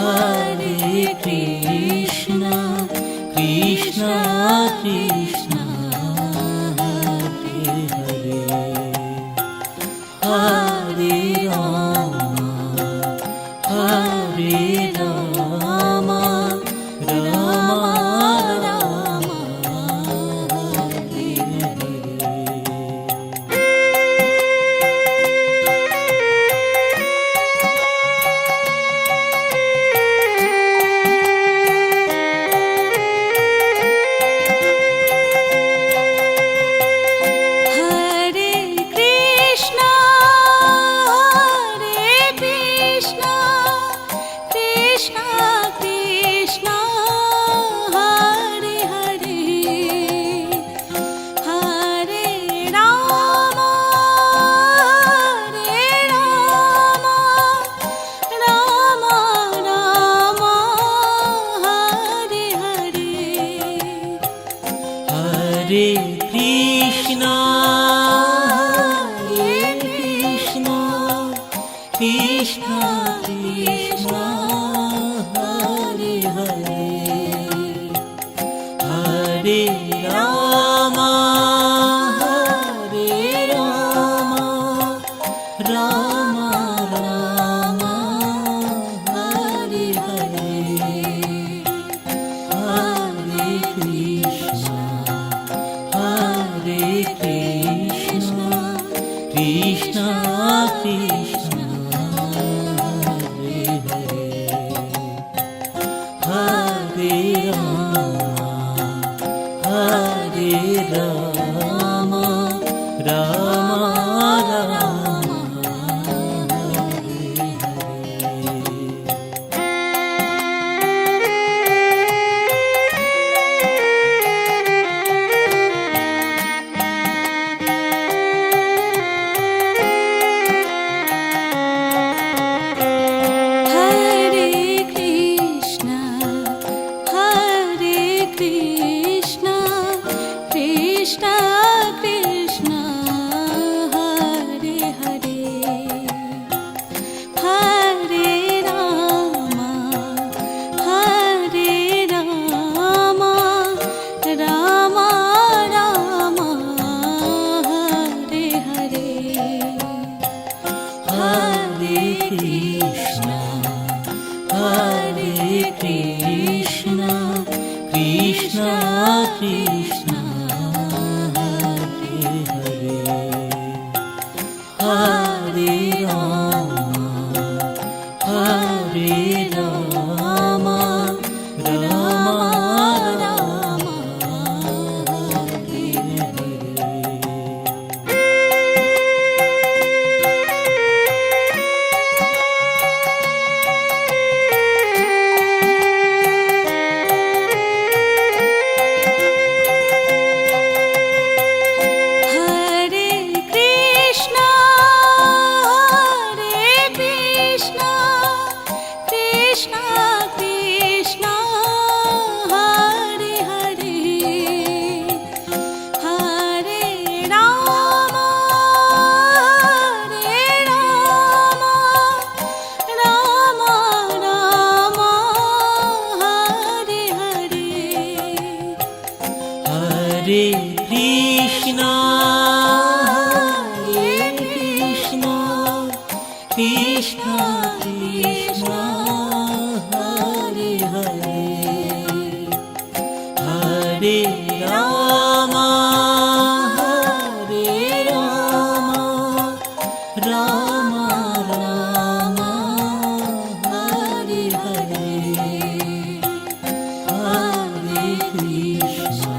Hare Krishna, Krishna Krishna, Hare Hare, Hare Rama, Hare Rama, Rama Rama, Hare Hare. Hare Krishna, Hare Krishna, Krishna Krishna, Hare Hare, Hare Rama, Hare Rama, Rama Rama, Hare Hare, Hare Krishna, Hare Krishna, Krishna Krishna, Hare Hare, Hare Rama, Hare Rama, Rama Rama, Hare Krishna, Hare Krishna, Krishna Krishna, Hare Hare, Hare Rama, Hare Rama, Rama Rama, Hare Hare. Hare Krishna, Hare Krishna, Krishna Krishna, Hare Hare, Hare Rama, Hare Rama, Rama Rama, Hare Hare, Hare Krishna,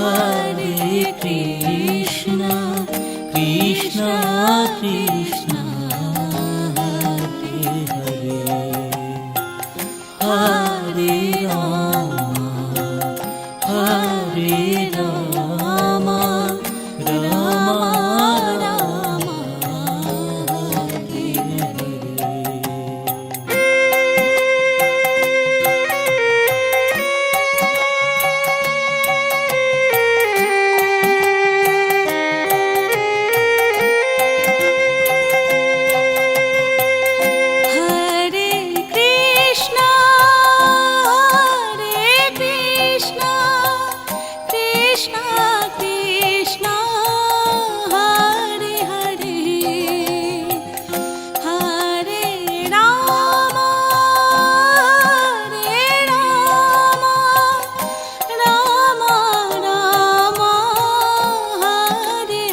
Hare Krishna, Krishna Krishna, Hare Hare, Hare Rama, Hare Rama, Rama Rama, Hare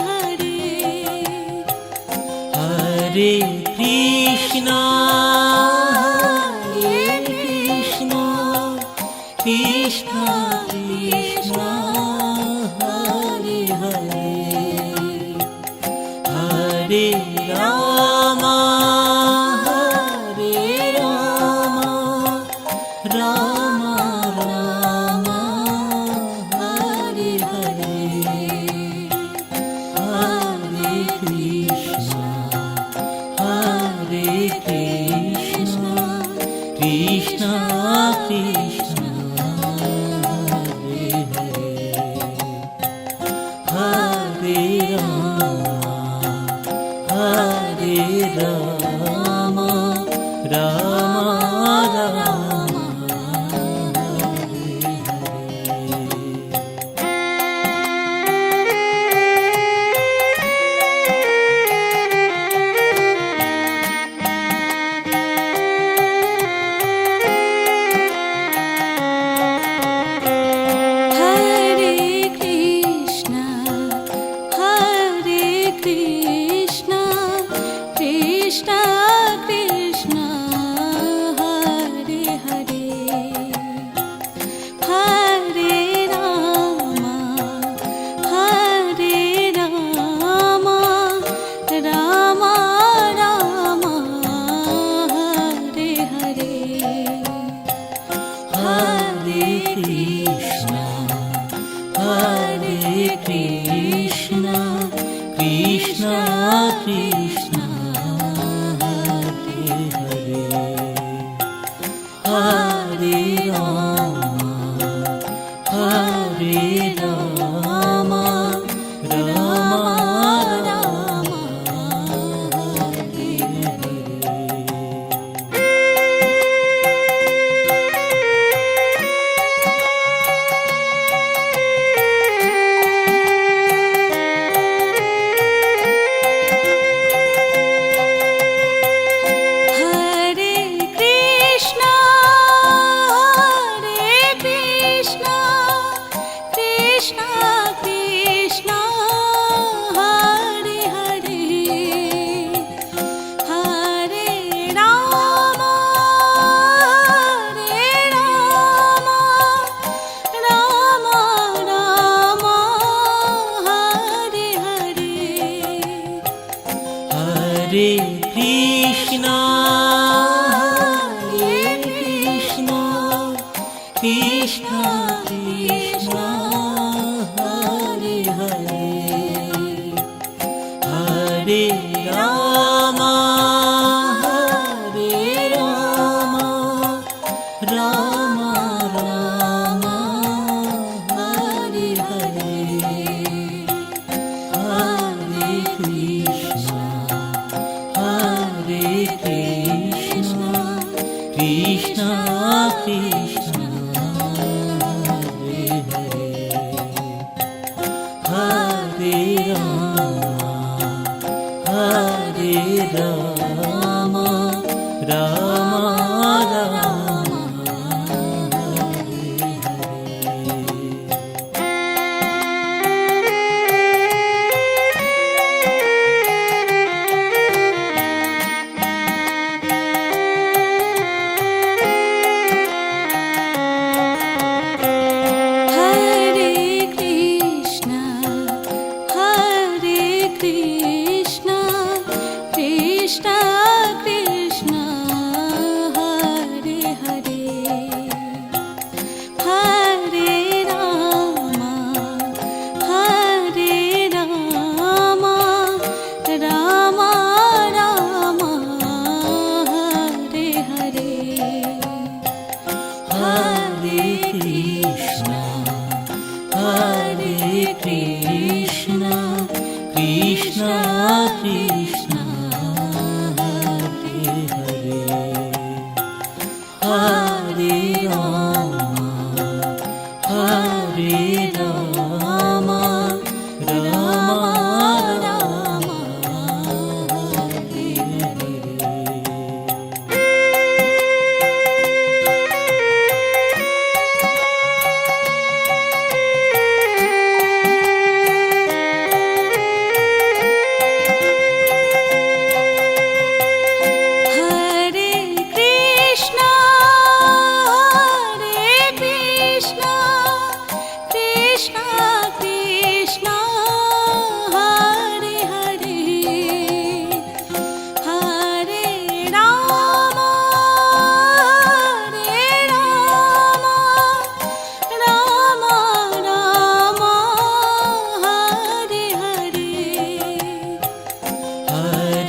Hare. Hare Krishna, Hare Krishna, Krishna Krishna, Hare Hare, Hare Rama, Hare Rama, Rama Rama, Hare Hare, Hare Krishna, Hare Krishna, Krishna Krishna, Hare Hare, Hare Rama, Hare Rama, Rama Rama, Hare Krishna, Krishna Krishna, Hare Hare, Hare Rama, Hare Rama, Rama Rama, Hare Hare. Hare Krishna, Hare Krishna, Krishna Krishna, Hare Hare, Hare Rama, Hare Rama, Rama Rama, Hare Hare, Hare Krishna, Hare Krishna, Krishna Krishna, Hare Hare, Hare Rama, Hare Rama, Rama Rama, Hare Hare. Hare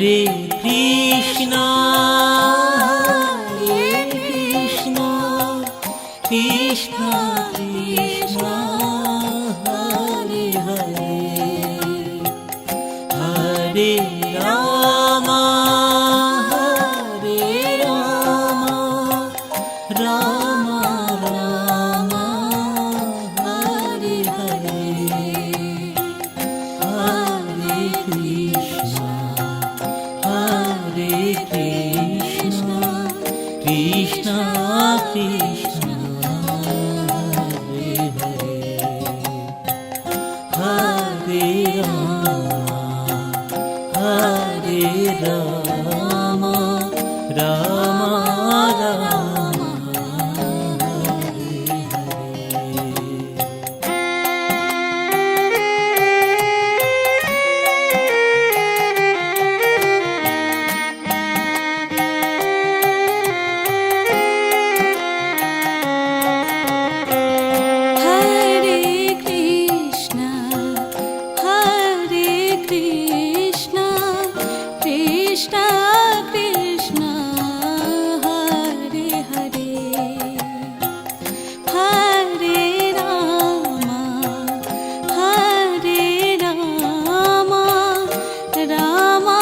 Hare Krishna Hare Krishna Krishna Krishna Hare Hare Hare Ram Hare Ram Ram Ram Hare Hare Hare Krishna Hare Krishna Krishna Krishna Hare Hare Hare Ram Ram Ram Hare Hare Krishna, Hare Krishna, Krishna Krishna, Hare Hare, Hare Rama, Hare Rama, Rama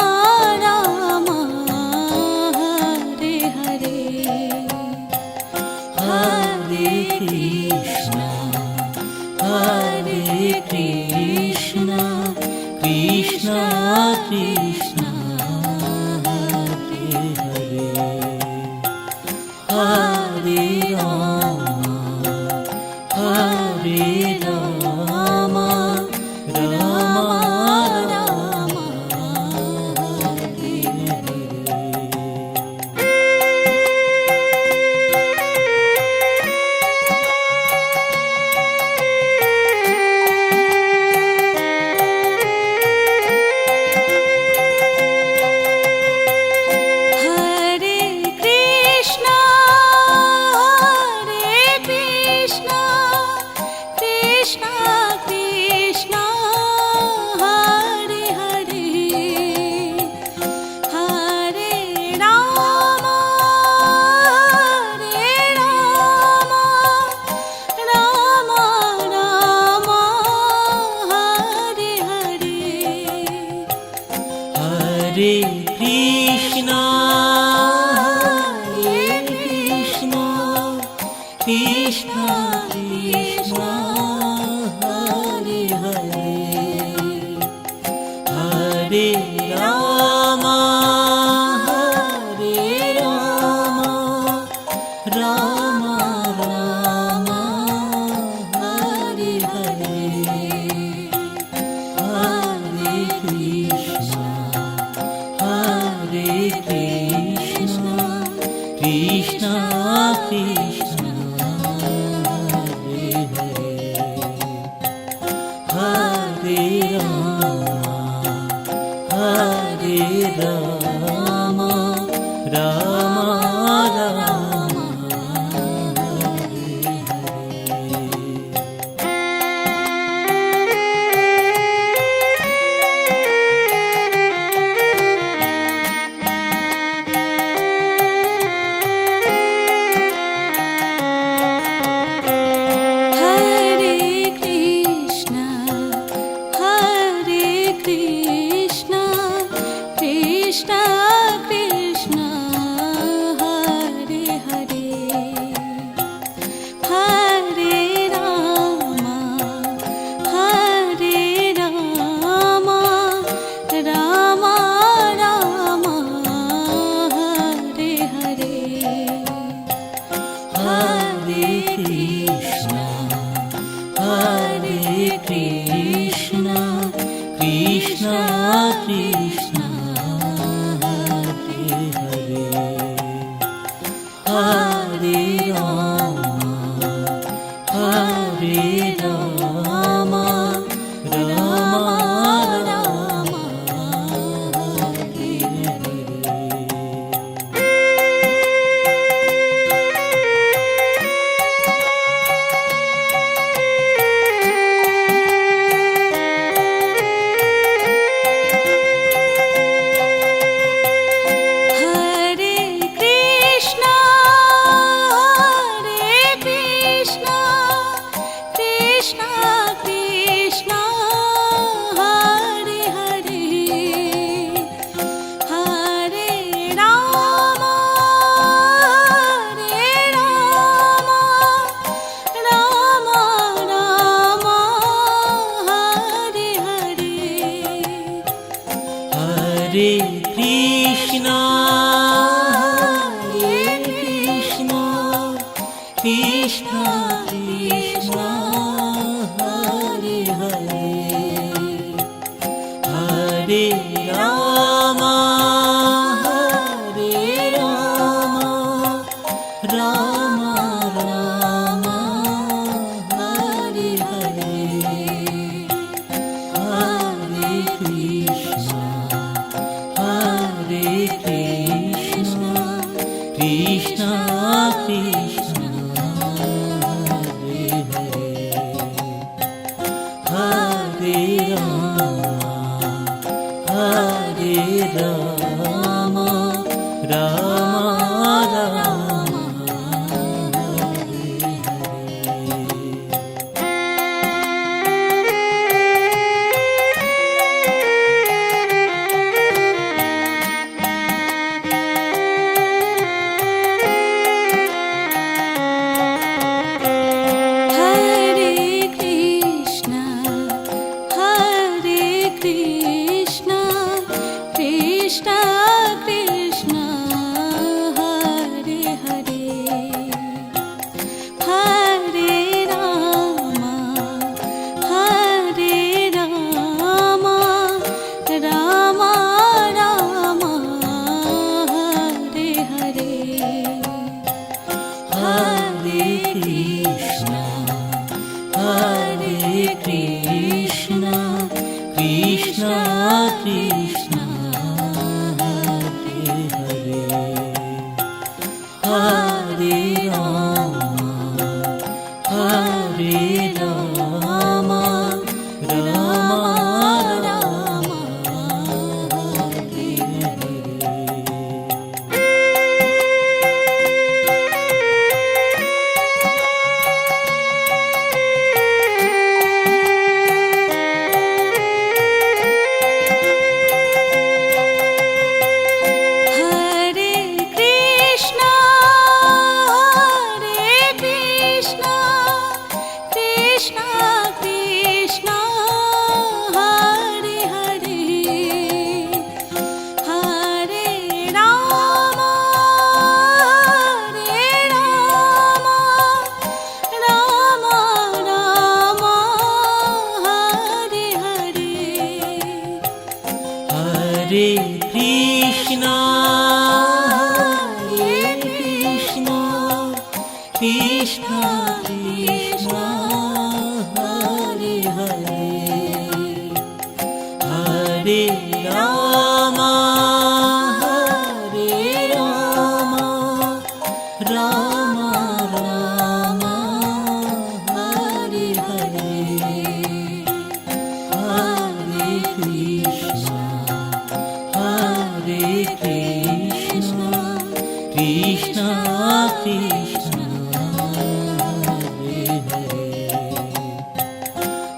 Rama, Hare Hare. Hare Krishna, Hare Krishna, Krishna Krishna, Hare Hare, Hare Rama, Hare Rama, Rama Rama, Hare Hare. Hare Krishna, Hare Krishna, Krishna Krishna, Hare Hare, Hare Rama, Hare Rama, Rama Rama, Hare Hare. Hare Krishna, Hare Krishna, Krishna Krishna, Hare Hare, Hare Rama, Hare Rama, Rama Rama, Hare Hare, Hare Krishna, Hare Krishna, Krishna Krishna, Hare Hare, Hare Rama, Hare Rama, Rama Rama, Hare Hare. Hare Krishna, Hare Krishna, Krishna Krishna, Hare Hare, Hare Rama, Hare Rama, Rama Rama, Hare Hare. Hare Krishna, Hare Krishna, Krishna Krishna, Hare Hare, Hare Rama, Hare Rama, Rama Rama, Hare Hare. Hare Krishna Krishna Krishna Hare Hare Hare Ram Ram Ram Hare Hare Hare Krishna Krishna Krishna Hare Hare Hare Ram Ram Ram Hare Hare Krishna, Hare Krishna, Krishna Krishna, Hare Hare, Hare Rama, Hare Rama, Rama Rama, Hare Hare. Hare Krishna, Hare Krishna, Krishna Krishna, Hare Hare, Hare Rama, Hare Rama, Rama Rama, Hare Hare. Hare Krishna, Hare Krishna, Krishna Krishna, Hare Hare, Hare Rama, Hare Rama, Rama Rama, Hare Hare. Hare Krishna, Hare Krishna, Krishna Krishna, Hare Hare, Hare Rama, Hare Rama, Rama Rama, Hare Hare, Hare Krishna, Hare Krishna, Krishna Krishna, Hare Hare,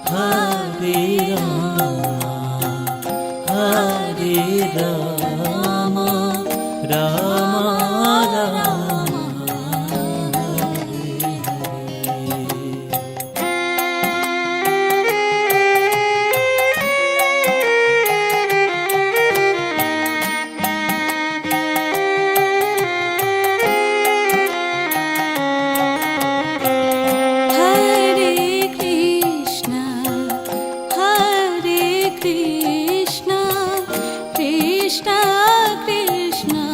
Hare Rama, Hare Rama, Rama Rama, Hare Hare. Hare Krishna, Hare Krishna, Krishna Krishna,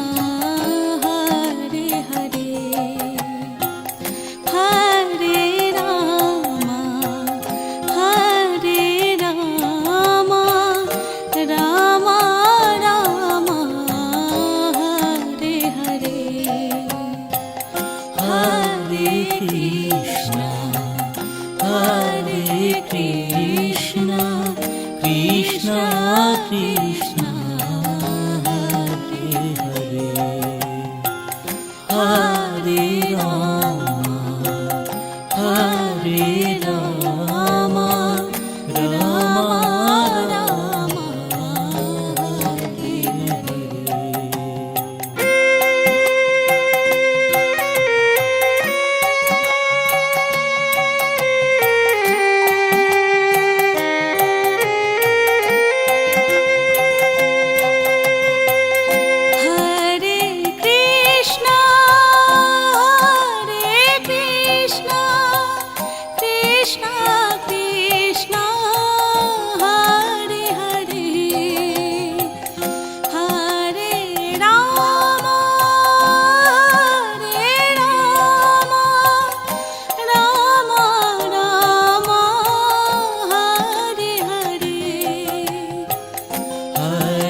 Hare Hare, Hare Rama, Hare Rama, Rama Rama, Hare Hare. Hare Krishna, Hare Krishna, Krishna Krishna, Hare Hare, Hare Rama, Hare Rama, Rama Rama, Hare Hare.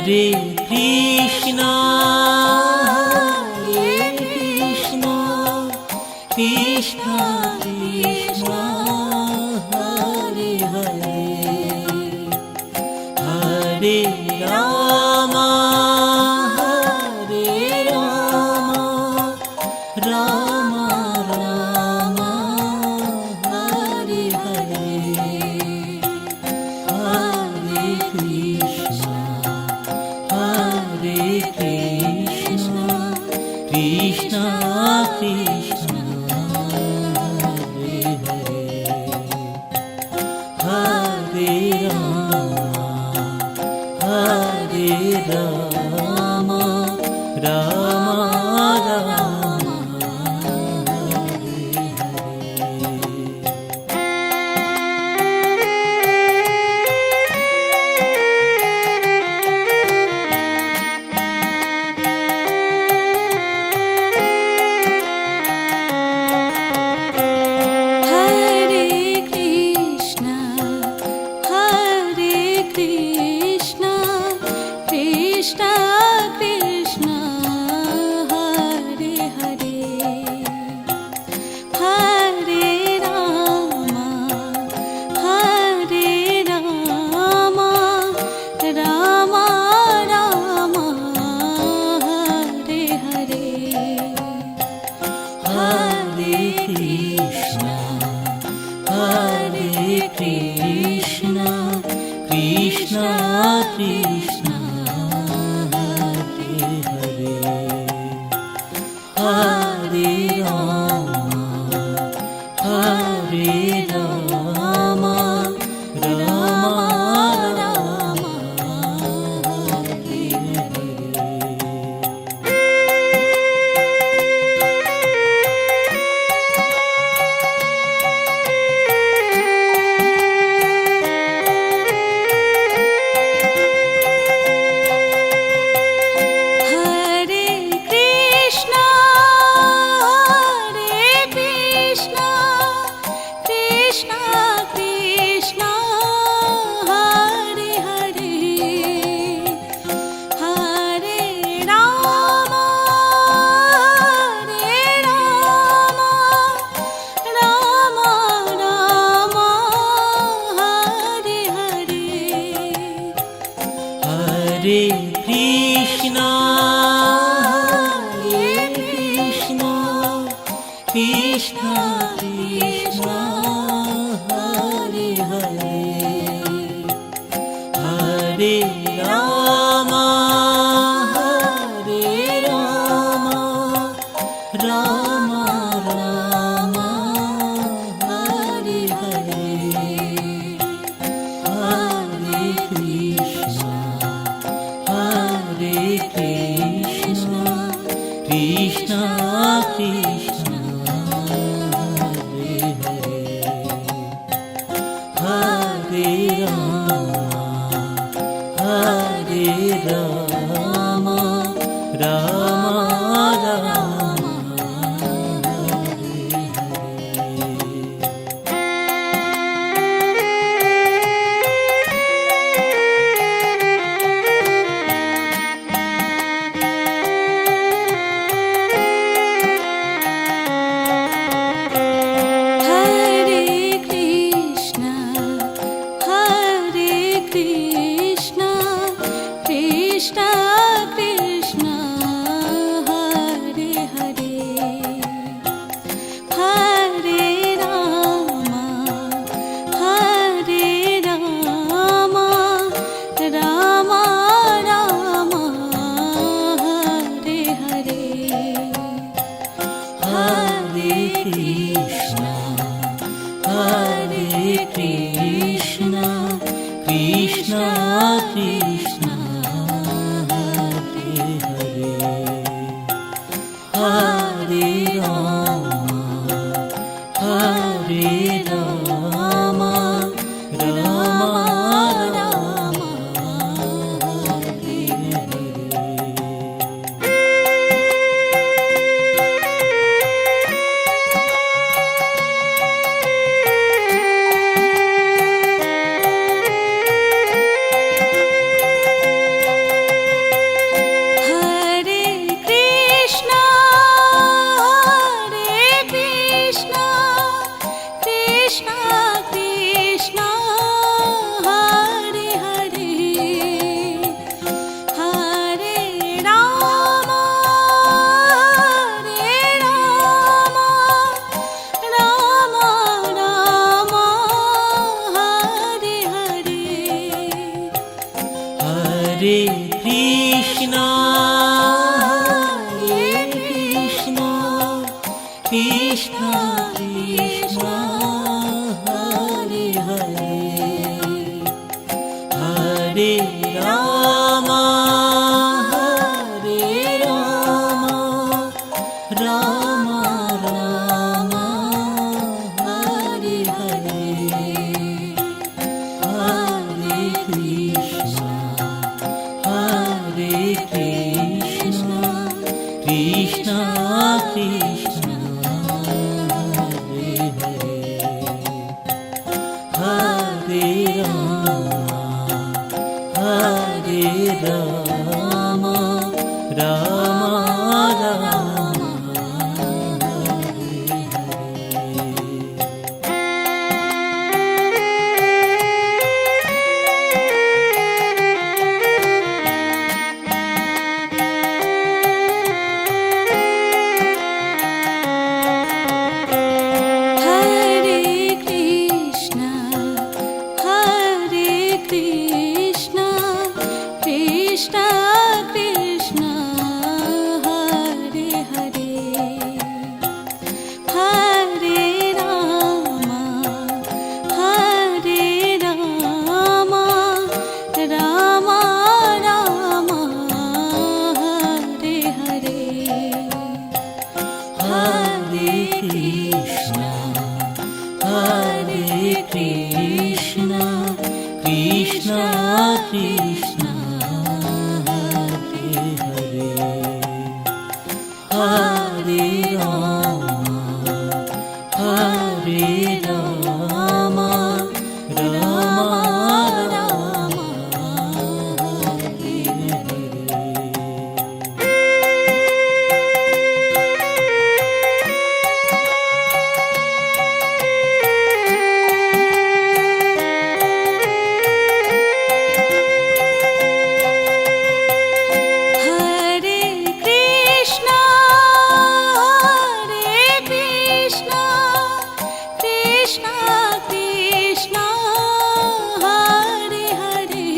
Hare Krishna Hare Krishna Krishna Krishna Hare Hare Hare Ram Hare Ram Ram Ram Hare Hare Hare Krishna Hare Krishna Krishna Krishna Hare Hare Hare Ram Ram Ram Hare Hare Hare Krishna Hare Krishna Krishna Krishna Hare Hare Hare Ram Ram Ram Hare Hare Hare Krishna Hare Krishna Krishna Krishna Hare Hare Hare Ram Ram Ram Hare Hare Hare Krishna Krishna Krishna Krishna Hare Hare Hare Ram Ram Ram Hare Hare Hare Krishna Krishna Krishna Krishna Hare Hare Hare Ram Ram Ram Hare Hare Hare Krishna Krishna Krishna Hare Hare Hare Ram Ram Ram Hare Hare Hare Krishna Krishna Krishna Hare Hare Hare Ram Ram Ram Hare Hare Hare Krishna Krishna Krishna Hare Hare Hare Ram Ram Ram Hare Hare Hare Krishna Krishna Krishna Hare Hare Hare Ram Hare Ram Ram Ram Hare Hare Hare Krishna Krishna Krishna Hare Hare Hare Ram Ram Ram Hare Hare Krishna, Hare Krishna, Krishna Krishna, Hare Hare, Hare Rama, Hare Rama, Rama Rama, Hare Hare. Hare Krishna, Krishna Krishna, Hare Hare, Hare Rama, Hare Rama, Rama Rama, Hare Hare. Hare Krishna, Krishna Krishna, Hare Hare,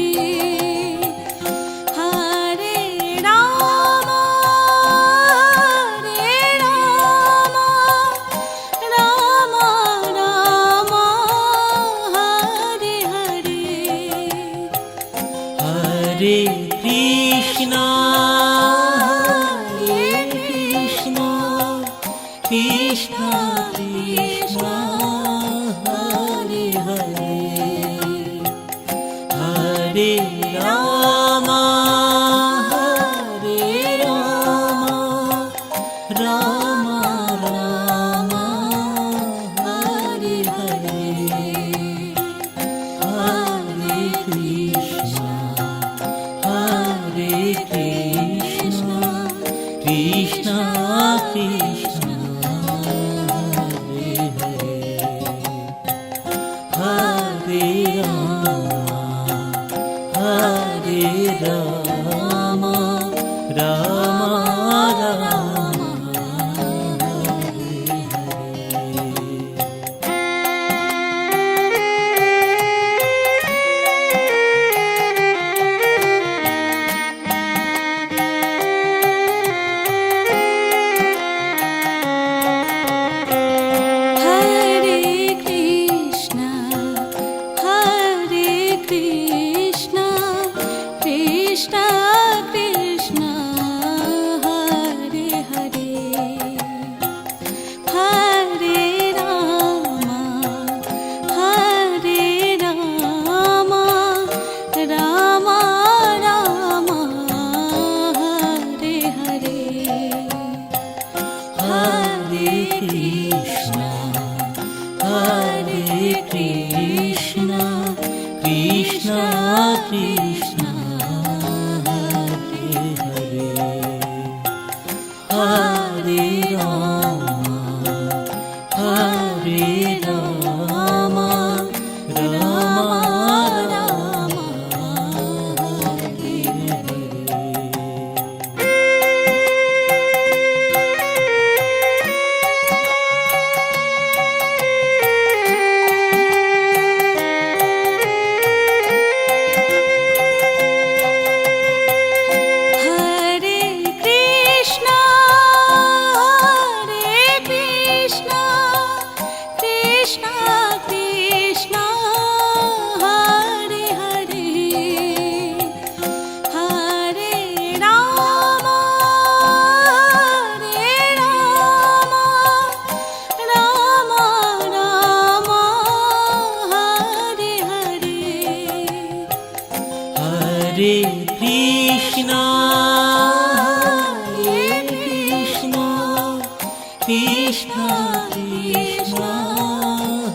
Hare Rama, Rama Rama, Hare Hare. Hare Krishna, Krishna Krishna, Hare Hare, Hare Rama, Rama Rama, Hare Hare, Hare Krishna, Krishna Krishna, Hare Hare, Hare Rama, Rama Rama, Hare Hare. Hare Krishna, Krishna Krishna, Hare Hare, Hare Rama, Rama Rama, Hare Hare. Hare Krishna, Krishna Krishna, Hare Hare, Hare Rama, Rama Rama, Hare Hare. Hare Krishna Krishna Krishna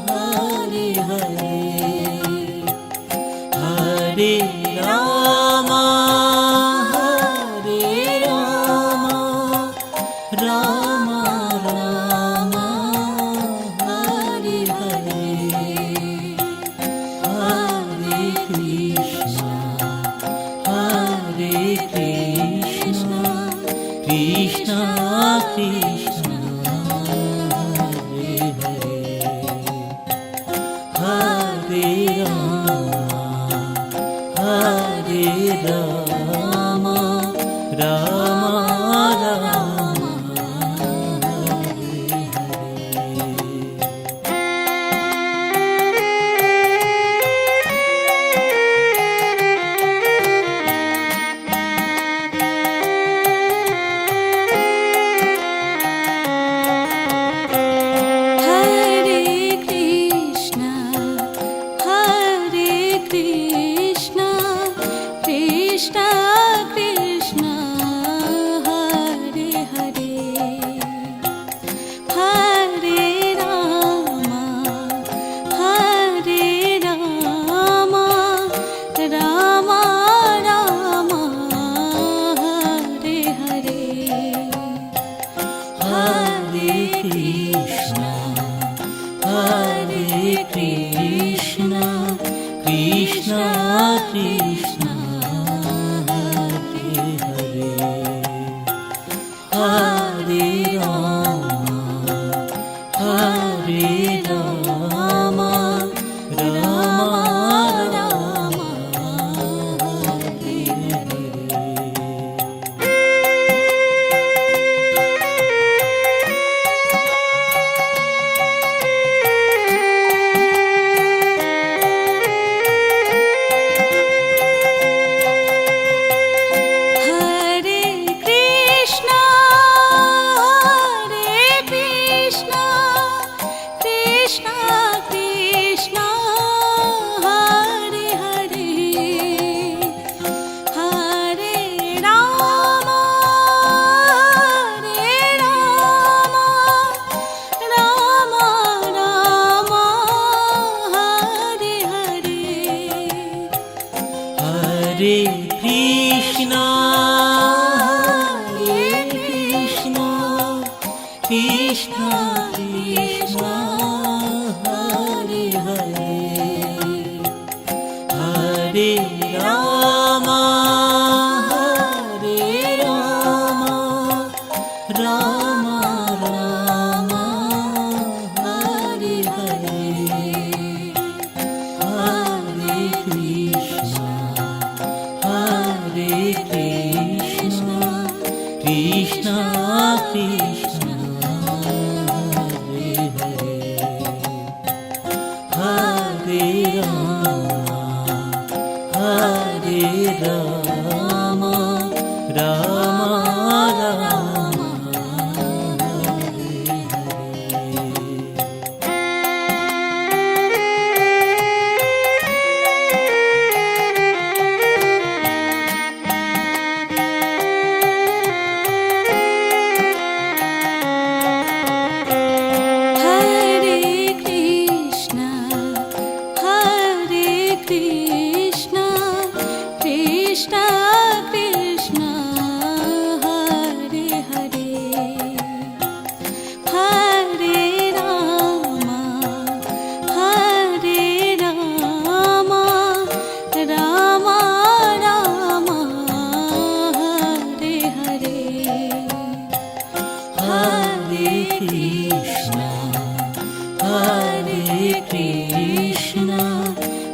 Hare Hare Hare Ram Hare Ram Ram Ram Hare Hare Hare Krishna Krishna Krishna Hare Hare Hare Ram Ram Ram Hare Krishna Krishna Krishna Hare Hare Hare Ram Ram Ram Hare Hare Hare Krishna Krishna Krishna Hare Hare Hare Ram Ram Ram Hare Hare Hare Krishna Krishna Krishna Hare Hare Hare Ram Ram Ram Hare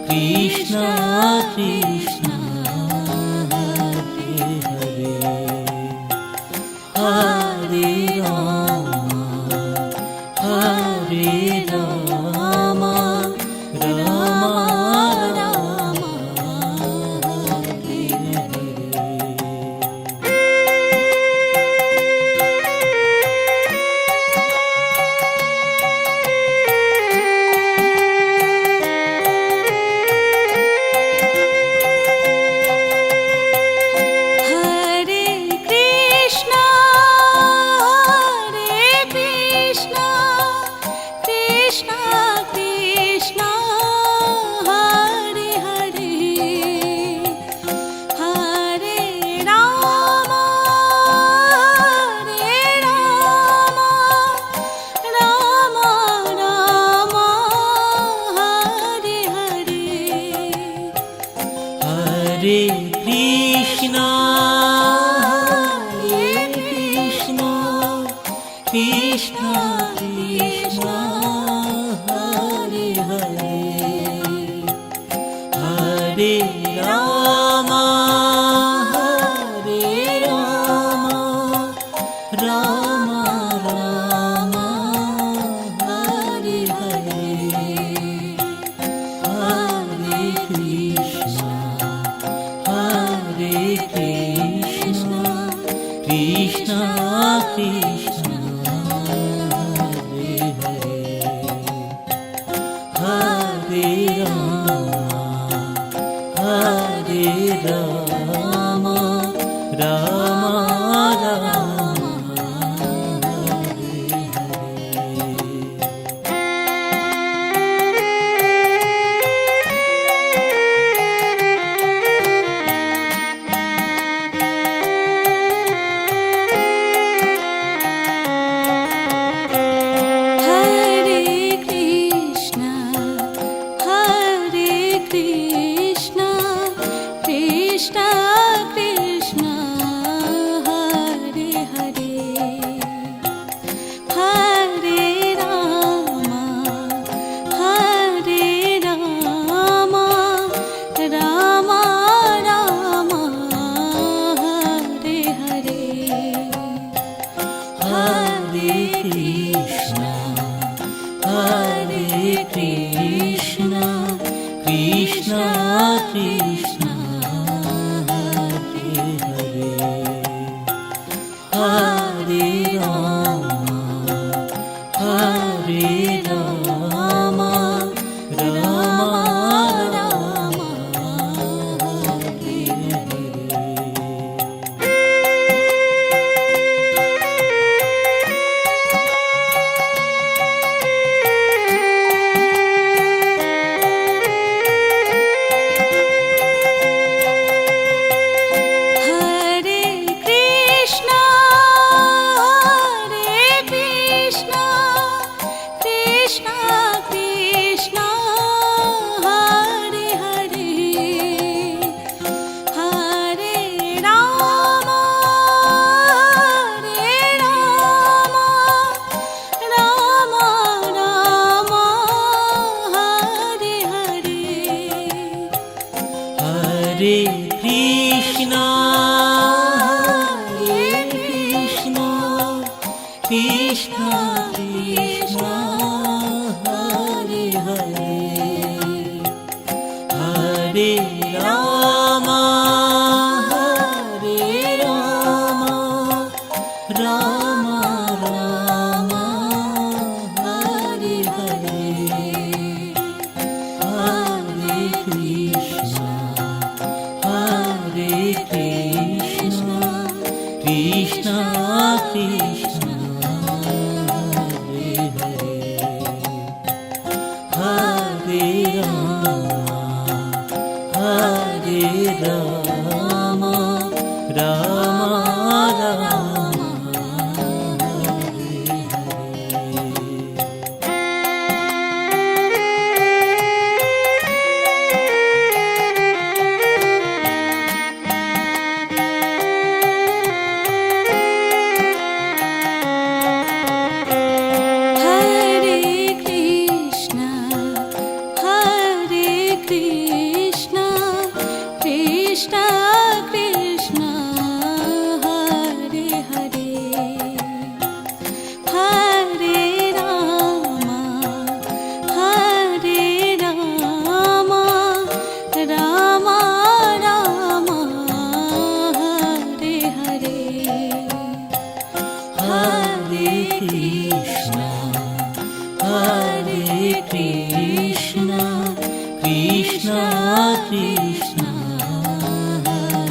Krishna Krishna Hare Krishna Krishna Krishna Hare Hare Hare Ram Ram Ram Hare Hare Hare Krishna Krishna Krishna Hare Hare Hare Ram Ram Ram Hare Hare Krishna, Hare Krishna, Krishna Krishna, Hare Hare, Hare Rama, Hare Rama, Rama Rama, Hare Hare. Hare Krishna, Krishna Krishna, Hare Hare, Hare Rama, Rama Rama, Hare Hare. Hare Krishna, Krishna Krishna, Hare Hare, Hare Rama, Rama Rama, Hare Hare. Hare Krishna, Krishna Krishna, Hare Hare, Hare Rama, Rama Rama, Hare Hare, Hare Krishna, Krishna Krishna, Hare Hare, Hare Rama, Rama Rama, Hare Hare Krishna, Krishna Krishna, Hare Hare, Hare Rama, Rama Rama, Hare Hare. Hare Krishna, Krishna Krishna, Hare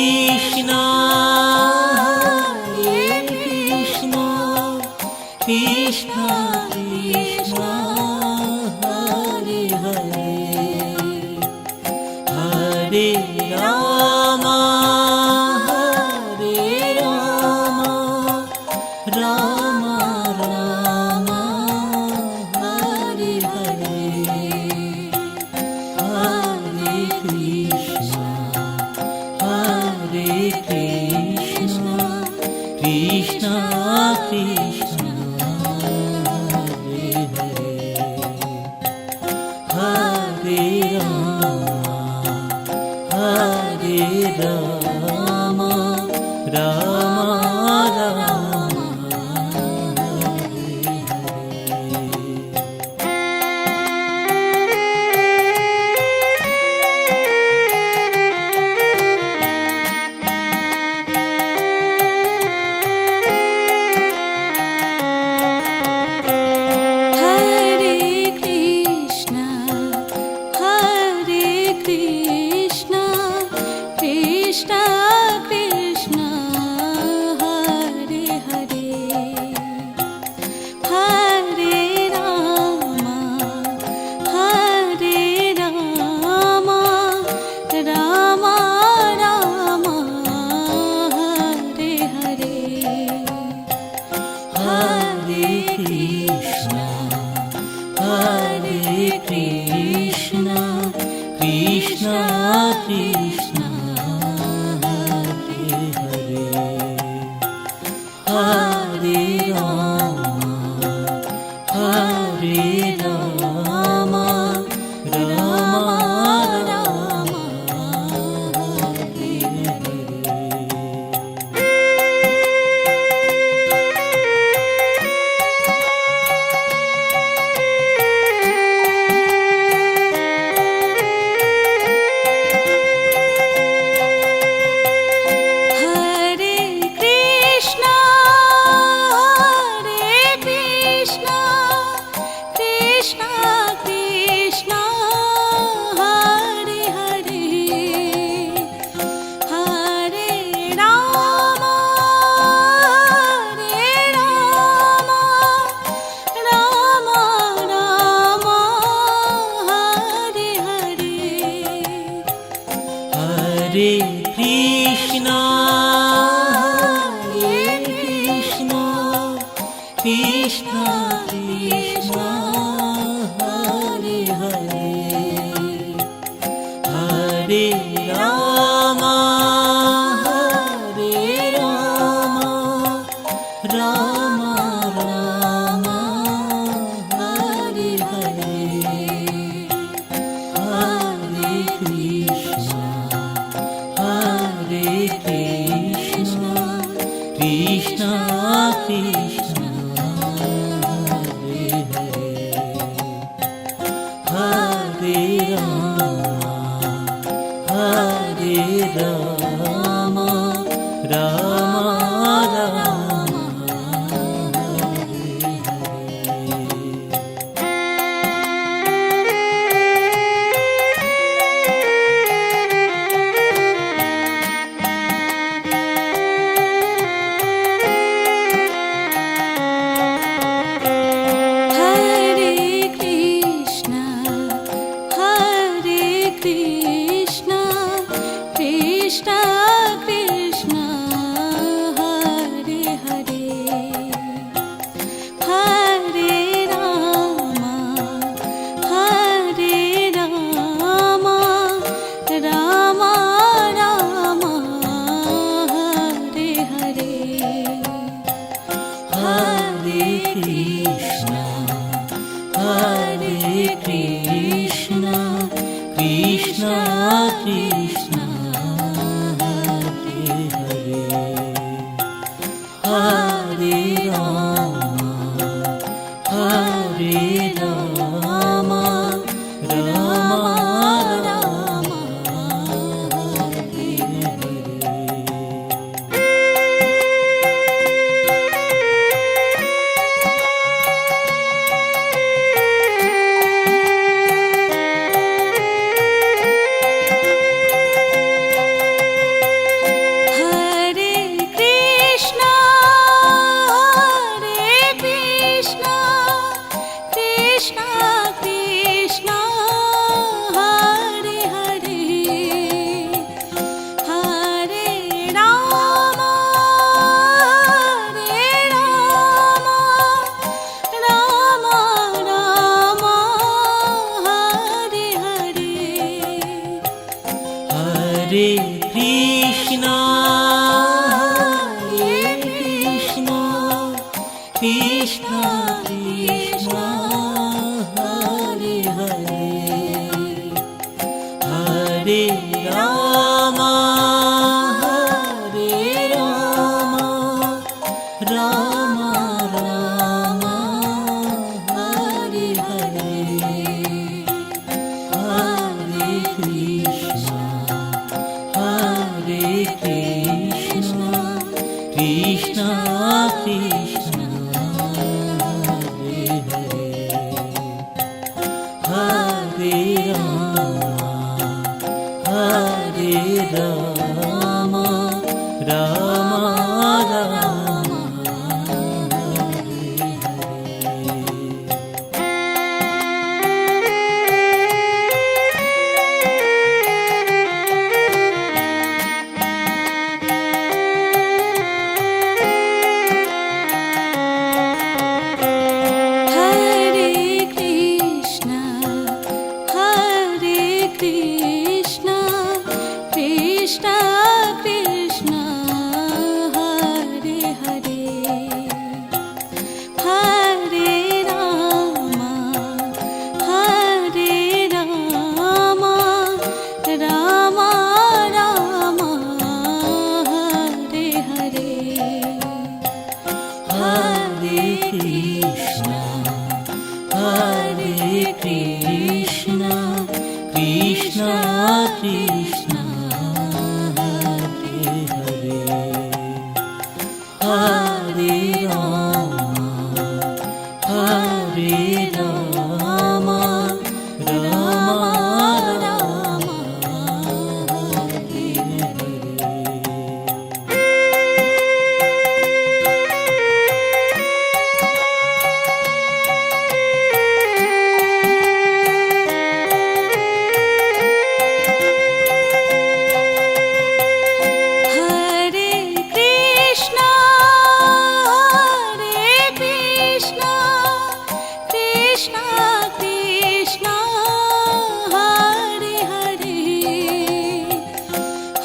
Krishna Krishna Krishna Krishna Hare Hare Hare Ram Hare Ram Ram Ram Hare Hare Hare Krishna Krishna Krishna Hare Hare Hare Ram Ram Ram Hare Hare Hare Krishna, Hare Krishna, Krishna Krishna, Hare Hare, Hare Rama, Hare Rama, Rama Rama, Hare Hare. Hare Krishna, Krishna Krishna, Hare Hare, Hare Rama, Hare Rama, Rama Rama, Hare Hare. Hare Krishna, Hare Krishna, Krishna Krishna, Hare Hare, Hare Rama, Hare Rama, Rama Rama, Hare Hare. Hare Krishna, Krishna Krishna, Hare Hare, Hare Rama, Hare Rama, Rama Rama, Hare Hare, Hare Krishna, Krishna Krishna, Hare Hare, Hare Rama, Rama Rama, Hare Hare Krishna, Hare Krishna, Krishna Krishna, Krishna Hare Krishna Krishna Krishna Hare Hare Hare Ram Hare Ram Ram Ram Hare Hare Hare Krishna Hare Krishna Krishna Krishna Hare Hare Hare Ram Ram Ram Hare Hare Hare Krishna Krishna Krishna Hare Hare Hare Ram Ram Ram Hare Hare Hare Krishna Krishna Krishna Hare Hare Hare Ram Ram Ram Hare Hare Hare Krishna Krishna Krishna Hare Hare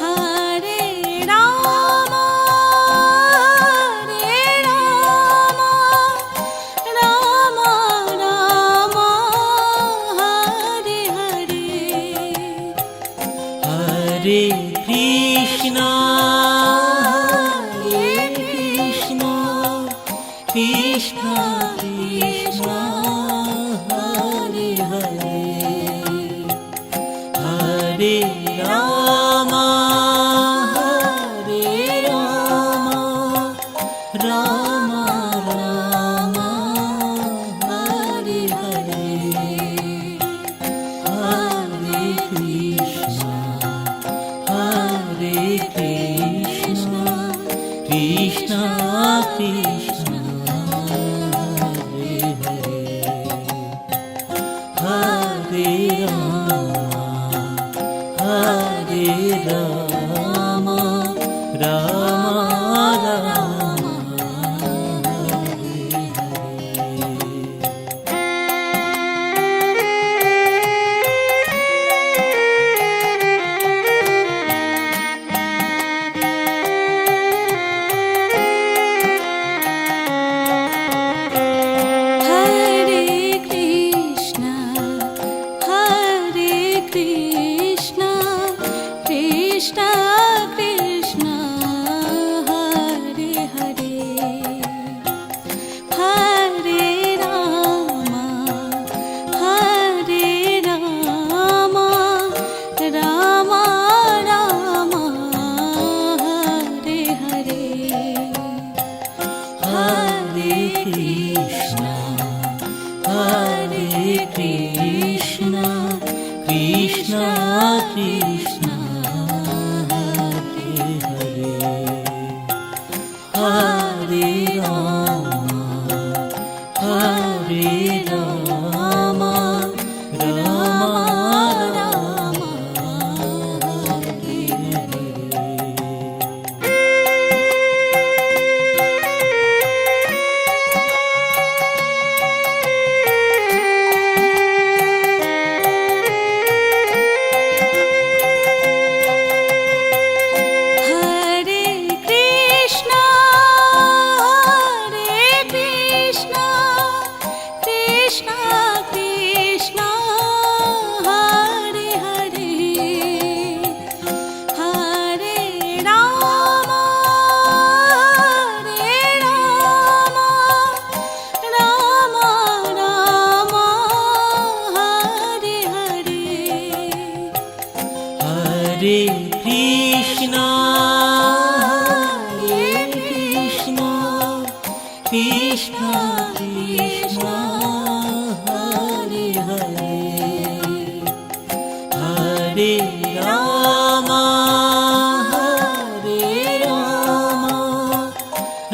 Hare Ram Ram Ram Hare Hare Hare Krishna Krishna Krishna Hare Hare Hare Ram Ram Ram Hare Hare Hare Krishna Krishna Krishna Hare Hare Hare Ram Ram Ram Hare Hare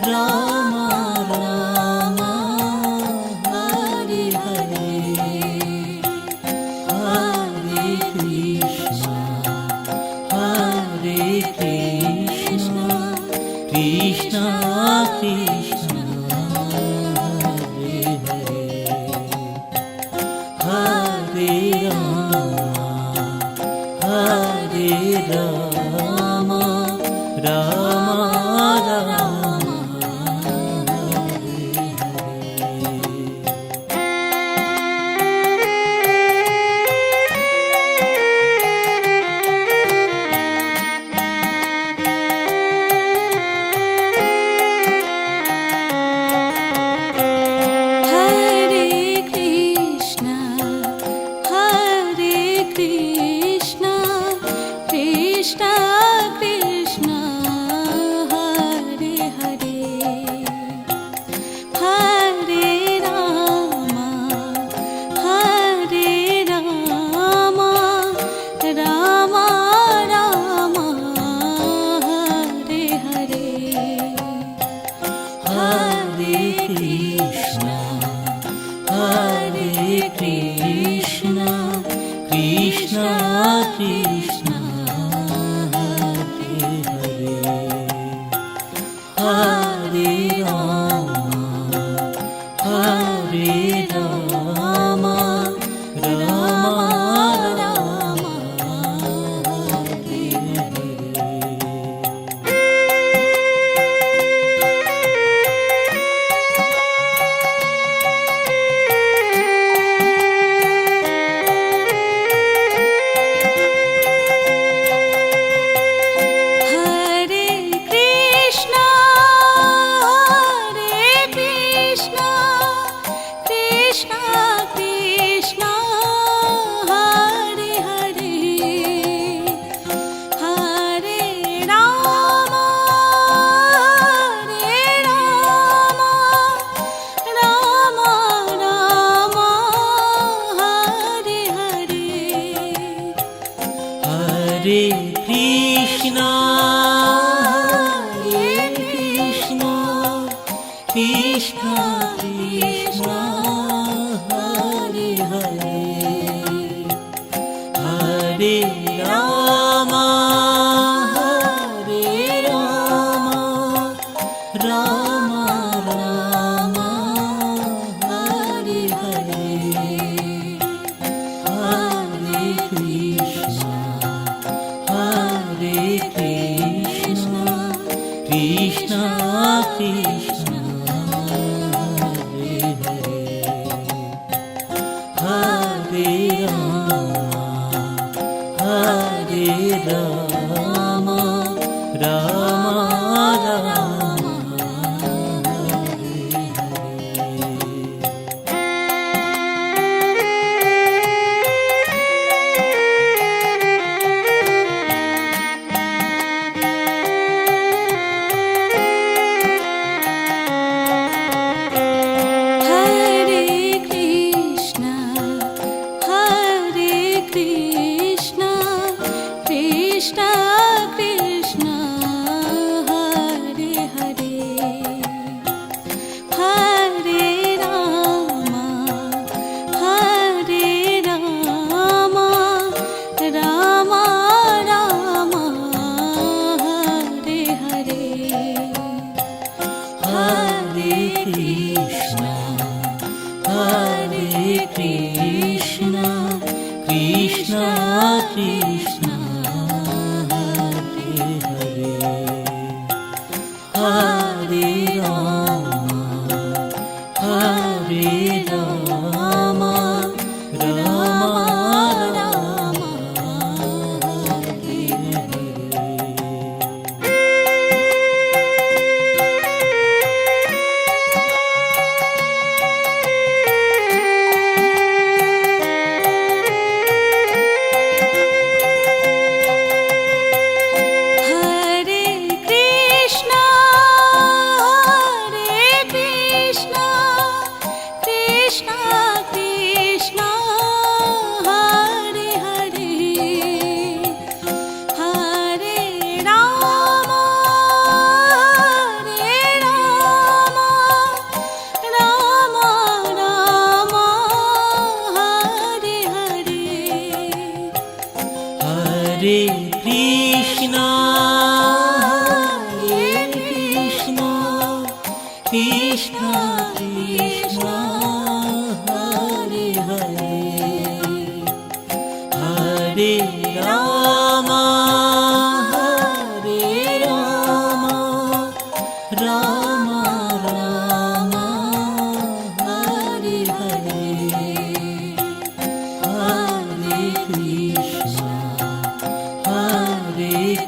Ram Ram Hare Hare Hare Krishna Krishna Krishna Hare Hare Hare Ram Ram Ram Hare Hare Krishna, Hare Krishna, Krishna Krishna, Hare Hare, Hare Rama, Hare Rama, Rama Rama, Hare Hare. Hare Krishna, Krishna Krishna, Hare Hare, Hare Rama, Rama Rama, Hare Hare. Hare Krishna, Krishna Krishna, Hare Hare, Hare Rama, Rama Rama, Hare Hare. Hare Krishna, Krishna Krishna, Hare Hare, Hare Rama, Rama Rama, Hare Hare, Hare Krishna, Krishna Krishna, Hare Hare, Hare Rama, Rama Rama, Hare Hare. Hare Krishna, Krishna Ram Ram Hare Hare Hare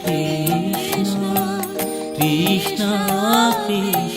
Krishna Krishna Krishna